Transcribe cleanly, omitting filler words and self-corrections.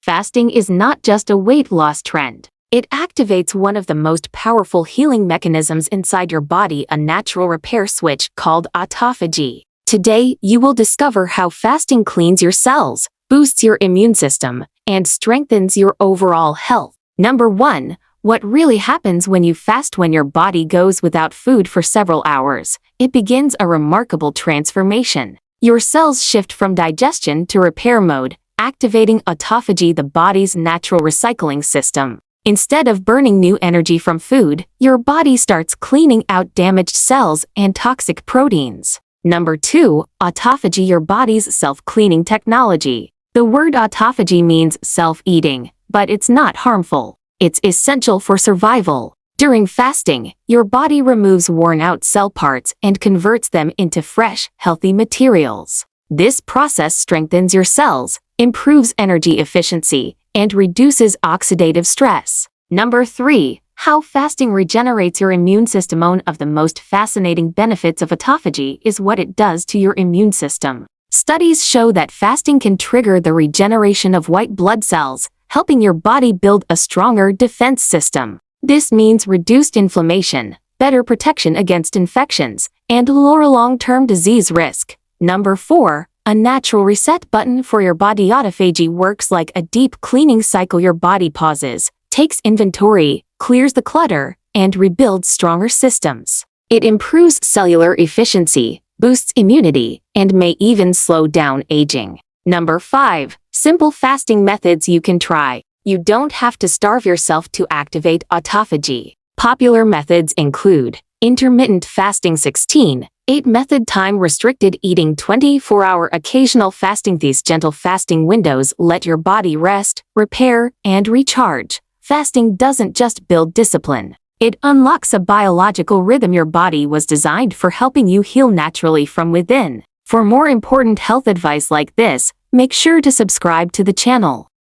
Fasting is not just a weight loss trend. It activates one of the most powerful healing mechanisms inside your body, a natural repair switch called autophagy. Today, you will discover how fasting cleans your cells, boosts your immune system, and strengthens your overall health. Number 1. What really happens when you fast? When your body goes without food for several hours, it begins a remarkable transformation. Your cells shift from digestion to repair mode, activating autophagy, the body's natural recycling system. Instead of burning new energy from food, your body starts cleaning out damaged cells and toxic proteins. Number 2. Autophagy, your body's self-cleaning technology. The word autophagy means self-eating, but it's not harmful. It's essential for survival. During fasting, your body removes worn-out cell parts and converts them into fresh, healthy materials. This process strengthens your cells, improves energy efficiency, and reduces oxidative stress. Number 3. How fasting regenerates your immune system. One of the most fascinating benefits of autophagy is what it does to your immune system. Studies show that fasting can trigger the regeneration of white blood cells, helping your body build a stronger defense system. This means reduced inflammation, better protection against infections, and lower long-term disease risk. Number 4. A natural reset button for your body. Autophagy works like a deep cleaning cycle. Your body pauses, takes inventory, clears the clutter, and rebuilds stronger systems. It improves cellular efficiency, boosts immunity, and may even slow down aging. Number 5. Simple fasting methods you can try. You don't have to starve yourself to activate autophagy. Popular methods include intermittent fasting 16/8 method, time-restricted eating 24-hour occasional fasting. These gentle fasting windows let your body rest, repair, and recharge. Fasting doesn't just build discipline. It unlocks a biological rhythm. Your body was designed for helping you heal naturally from within. For more important health advice like this, make sure to subscribe to the channel.